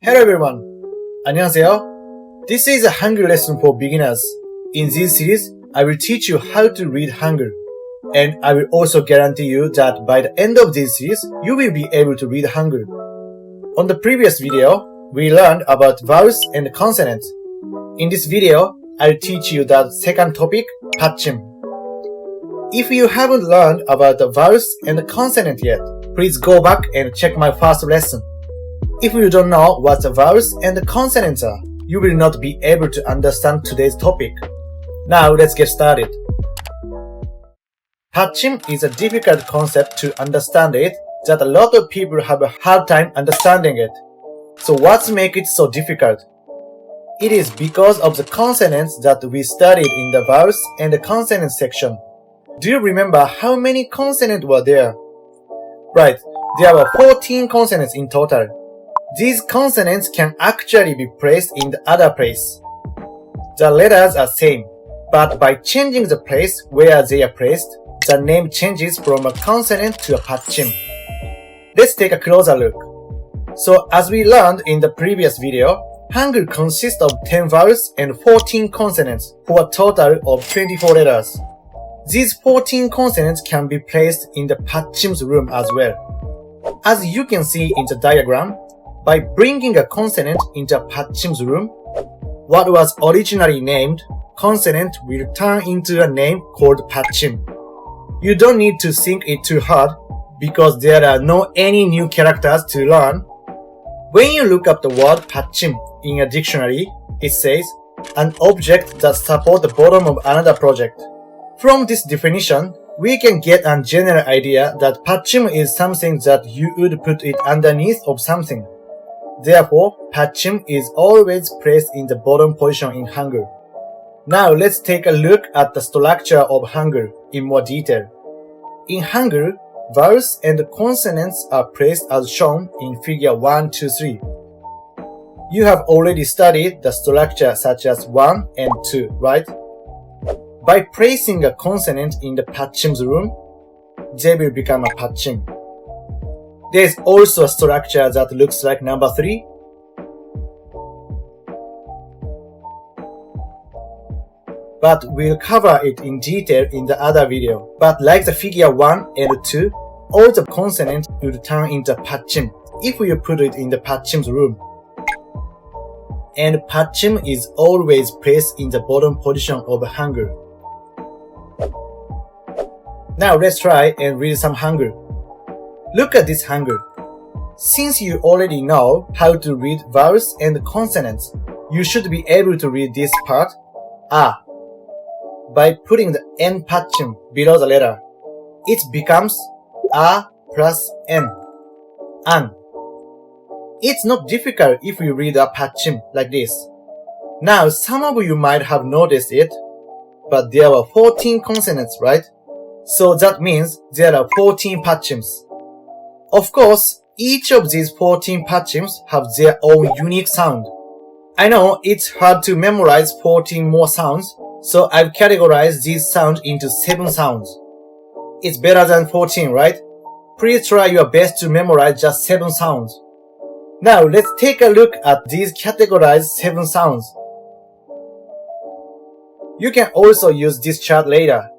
Hello everyone. 안녕세요. This is a Hangul lesson for beginners. In this series, I will teach you how to read Hangul. And I will also guarantee you that by the end of this series, you will be able to read Hangul. On the previous video, we learned about vowels and consonants. In this video, I'll teach you the second topic, Patchim. If you haven't learned about the vowels and the consonant yet, please go back and check my first lesson. If you don't know what the vowels and the consonants are, you will not be able to understand today's topic. Now let's get started. Patchim is a difficult concept to understand it that a lot of people have a hard time understanding it. So what makes it so difficult? It is because of the consonants that we studied in the vowels and the consonant section. Do you remember how many consonants were there? Right, there were 14 consonants in total. These consonants can actually be placed in the other place. The letters are same, but by changing the place where they are placed, the name changes from a consonant to a patchim. Let's take a closer look. So as we learned in the previous video, Hangul consists of 10 vowels and 14 consonants for a total of 24 letters. These 14 consonants can be placed in the patchim's room as well. As you can see in the diagram, by bringing a consonant into a patchim's room, what was originally named consonant will turn into a name called patchim. You don't need to think it too hard because there are no any new characters to learn. When you look up the word patchim in a dictionary, it says an object that supports the bottom of another project. From this definition, we can get a general idea that patchim is something that you would put it underneath of something. Therefore, patchim is always placed in the bottom position in Hangul. Now let's take a look at the structure of Hangul in more detail. In Hangul, vowels and consonants are placed as shown in figure 1, 2, 3. You have already studied the structure such as 1 and 2, right? By placing a consonant in the patchim's room, they will become a patchim. There is also a structure that looks like number 3. But we'll cover it in detail in the other video. But like the figure 1 and 2, all the consonants will turn into patchim if you put it in the patchim's room. And patchim is always placed in the bottom position of Hangul. Now let's try and read some Hangul. Look at this Hangul. Since you already know how to read vowels and consonants, you should be able to read this part, a. By putting the n patchim below the letter, it becomes a plus n, an. It's not difficult if you read a patchim like this. Now some of you might have noticed it, but there were 14 consonants, right? So that means there are 14 patchims. Of course, each of these 14 patchims have their own unique sound. I know it's hard to memorize 14 more sounds, so I've categorized these sounds into 7 sounds. It's better than 14, right? Please try your best to memorize just 7 sounds. Now let's take a look at these categorized 7 sounds. You can also use this chart later,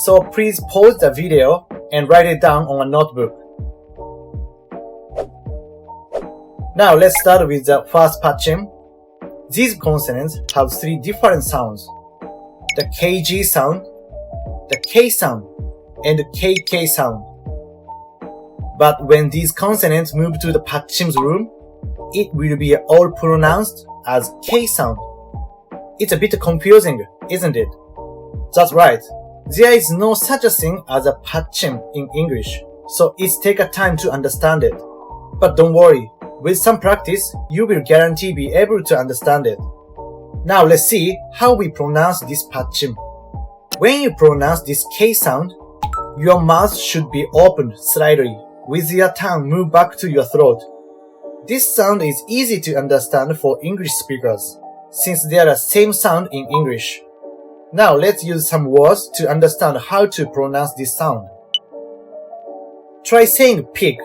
so please pause the video and write it down on a notebook. Now let's start with the first patchim. These consonants have 3 different sounds. The KG sound, the K sound, and the KK sound. But when these consonants move to the patchim's room, it will be all pronounced as K sound. It's a bit confusing, isn't it? That's right. There is no such a thing as a patchim in English, so it's take a time to understand it. But don't worry, with some practice, you will guarantee be able to understand it. Now let's see how we pronounce this patchim. When you pronounce this K sound, your mouth should be opened slightly, with your tongue moved back to your throat. This sound is easy to understand for English speakers, since they are the same sound in English. Now let's use some words to understand how to pronounce this sound. Try saying pig,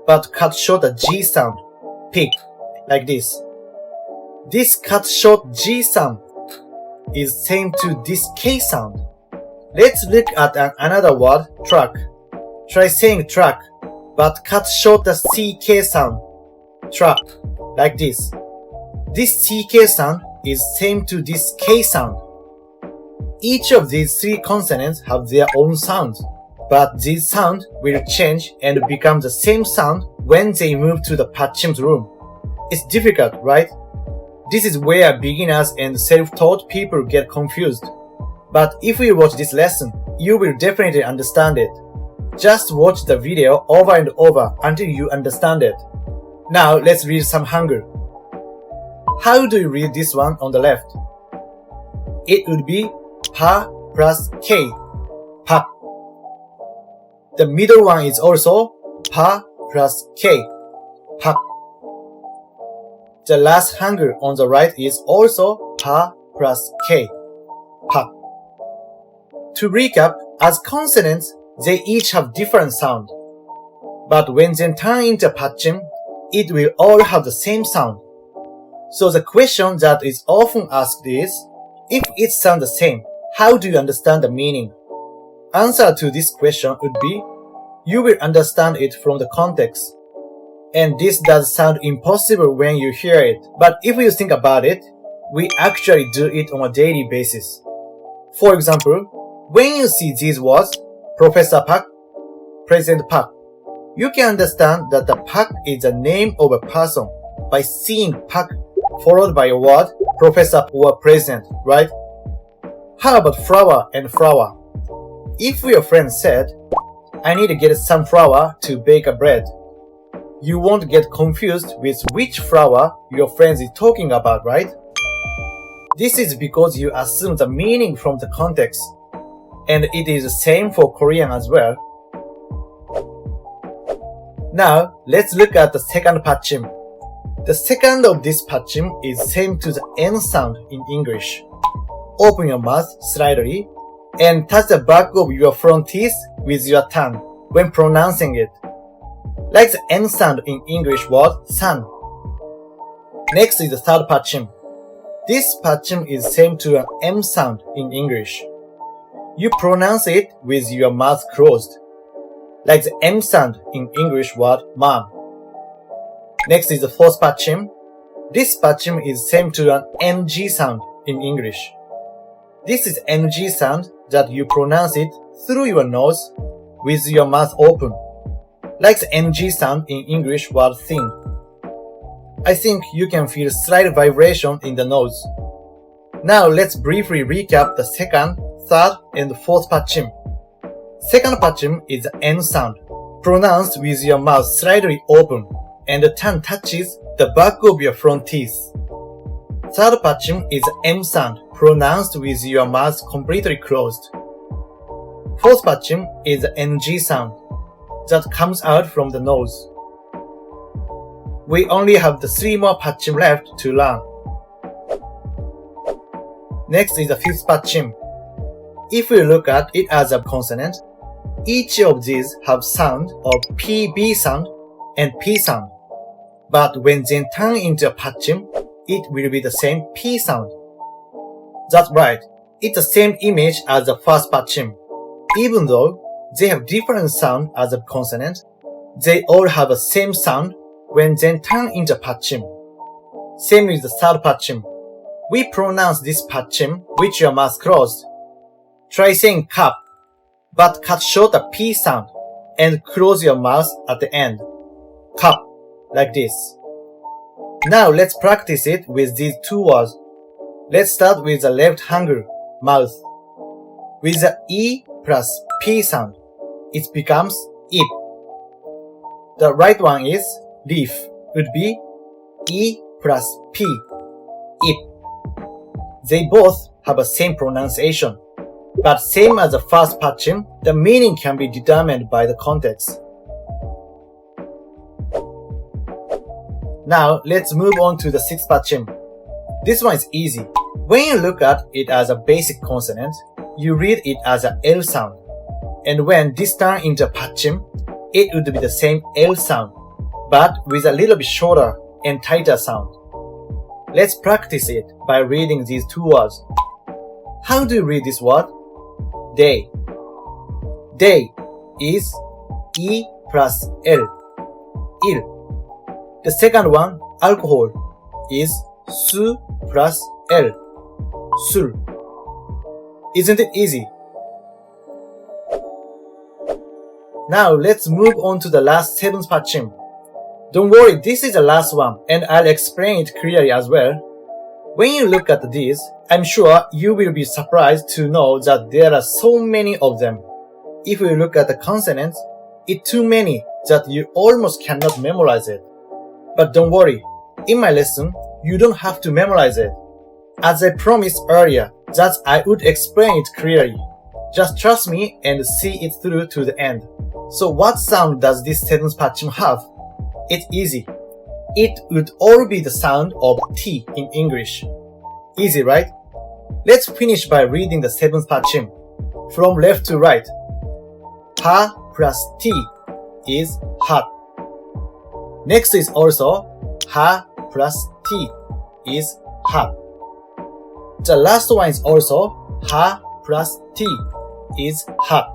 but cut short the G sound, pig. like this. This cut short G sound is same to this K sound. Let's look at another word, truck. Try saying truck, but cut short the CK sound. Truck, like this. This CK sound is same to this K sound. Each of these three consonants have their own sounds, but these sounds will change and become the same sound when they move to the Patchim's room. It's difficult, right? This is where beginners and self-taught people get confused. But if you watch this lesson, you will definitely understand it. Just watch the video over and over until you understand it. Now let's read some Hangul. How do you read this one on the left? It would be pa plus k, pa. The middle one is also pa plus k, pa. The last Hangul on the right is also pa plus k, pa. To recap, as consonants, they each have different sound. But when they turn into Patchim, it will all have the same sound. So the question that is often asked is, if it sounds the same, how do you understand the meaning? Answer to this question would be, you will understand it from the context. And this does sound impossible when you hear it, but if you think about it, we actually do it on a daily basis. For example, when you see these words, Professor Park, President Park, you can understand that the Park is the name of a person by seeing Park followed by a word, Professor or President, right? How about flour and flour? If your friend said, I need to get some flour to bake a bread, you won't get confused with which flour your friend is talking about, right? This is because you assume the meaning from the context, and it is the same for Korean as well. Now, let's look at the second Patchim. The second of this Patchim is same to the N sound in English. Open your mouth slightly and touch the back of your front teeth with your tongue when pronouncing it, like the N sound in English word sun. Next is the third Patchim. This Patchim is same to an M sound in English. You pronounce it with your mouth closed, like the M sound in English word mom. Next is the fourth Patchim. This Patchim is same to an NG sound in English. This is NG sound that you pronounce it through your nose with your mouth open, like the NG sound in English word thin. I think you can feel slight vibration in the nose. Now let's briefly recap the second, third, and fourth Patchim. Second Patchim is the N sound, pronounced with your mouth slightly open and the tongue touches the back of your front teeth. Third Patchim is the M sound, pronounced with your mouth completely closed. Fourth Patchim is the NG sound that comes out from the nose. We only have the 3 more Patchim left to learn. Next is the fifth Patchim. If we look at it as a consonant, each of these have sound of PB sound and P sound. But when they turn into a Patchim, it will be the same P sound. That's right, it's the same image as the first Patchim. Even though they have different sound as a consonant, they all have the same sound when they turn into Patchim. Same with the third Patchim. We pronounce this Patchim with your mouth closed. Try saying cup, but cut short the P sound and close your mouth at the end. Cup, like this. Now let's practice it with these 2 words. Let's start with the left Hangul, mouth. With the E plus P sound, it becomes ip. The right one is leaf, would be E plus P, ip. They both have the same pronunciation, but same as the first Patchim, the meaning can be determined by the context. Now let's move on to the sixth Patchim. This one is easy. When you look at it as a basic consonant, you read it as a L sound. And when this turns into a Patchim, it would be the same L sound, but with a little bit shorter and tighter sound. Let's practice it by reading these two words. How do you read this word? Day. Day is E plus L. Il. The second one, alcohol, is Su plus L. Sul. Isn't it easy? Now let's move on to the last 7th Patchim. Don't worry, this is the last one and I'll explain it clearly as well. When you look at these, I'm sure you will be surprised to know that there are so many of them. If you look at the consonants, it's too many that you almost cannot memorize it. But don't worry, in my lesson, you don't have to memorize it. As I promised earlier that I would explain it clearly. Just trust me and see it through to the end. So what sound does this 7th Patchim have? It's easy. It would all be the sound of T in English. Easy, right? Let's finish by reading the 7th Patchim. From left to right. Ha plus T is hot. Next is also Ha plus T is hot. The last one is also Ha plus T is hot.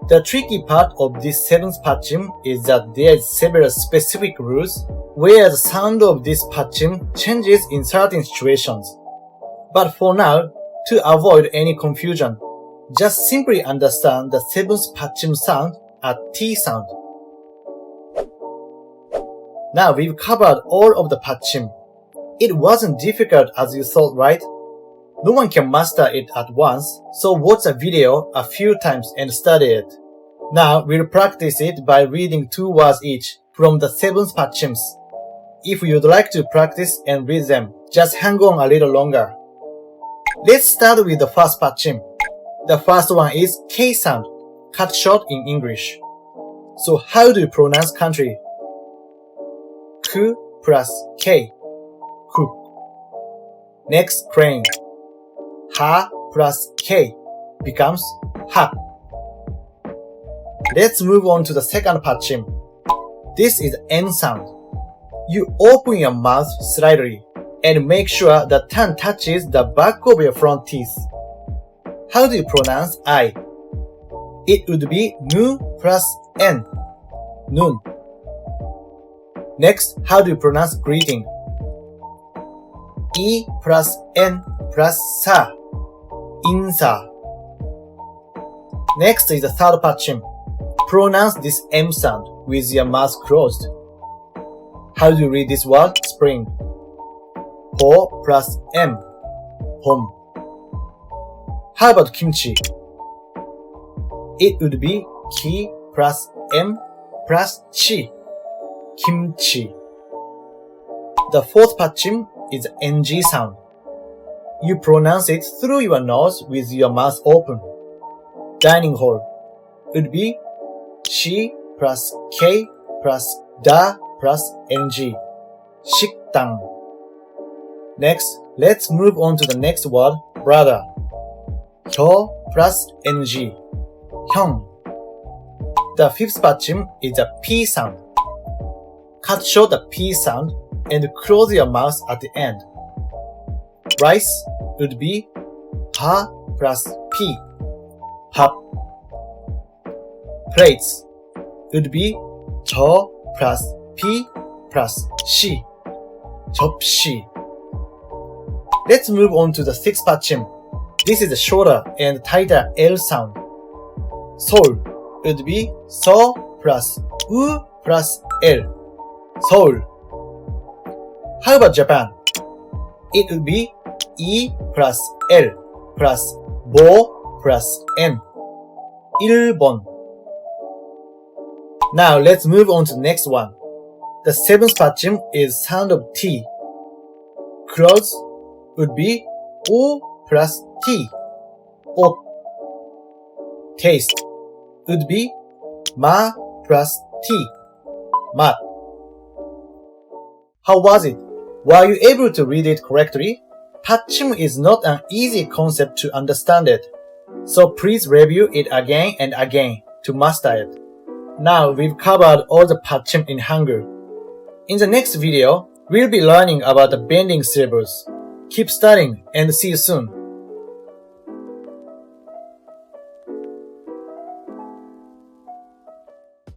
The tricky part of this 7th Patchim is that there is several specific rules where the sound of this Patchim changes in certain situations. But for now, to avoid any confusion, just simply understand the 7th Patchim sound as T sound. Now we've covered all of the Patchim. It wasn't difficult as you thought, right? No one can master it at once, so watch a video a few times and study it. Now we'll practice it by reading 2 words each from the 7th Patchims. If you'd like to practice and read them, just hang on a little longer. Let's start with the first Patchim. The first one is K sound, cut short in English. So how do you pronounce country? K plus K. Ku. Next, crane. Ha plus K becomes ha. Let's move on to the second Patchim. This is N sound. You open your mouth slightly and make sure the tongue touches the back of your front teeth. How do you pronounce I? It would be Nu plus N. Nun. Next, how do you pronounce greeting? E plus N plus Sa. Insa. Next is the third Patchim. Pronounce this M sound with your mouth closed. How do you read this word? Spring. Ho plus M. Home. How about kimchi? It would be Ki plus M plus Chi. Kimchi. The fourth Patchim is NG sound. You pronounce it through your nose with your mouth open. Dining hall would be Shi plus K plus Da plus NG. 식당. Next, let's move on to the next word, brother. 혀 plus NG. 형. The fifth Patchim is a P sound. Cut short the P sound and close your mouth at the end. Rice would be Ha plus P. Hop. Plates would be 저 plus P plus 시. 접시. Let's move on to the sixth Patchim. This is a shorter and tighter L sound. 서울 would be 서 plus U plus L. 서울. How about Japan? It would be E plus L plus 보 plus N. 일본. Now let's move on to the next one. The seventh Patchim is sound of T. Clothes would be O plus T. 옷. Taste would be 마 plus T. 맛. How was it? Were you able to read it correctly? Patchim is not an easy concept to understand it. So please review it again and again to master it. Now we've covered all the Patchim in Hangul. In the next video, we'll be learning about the bending syllables. Keep studying and see you soon.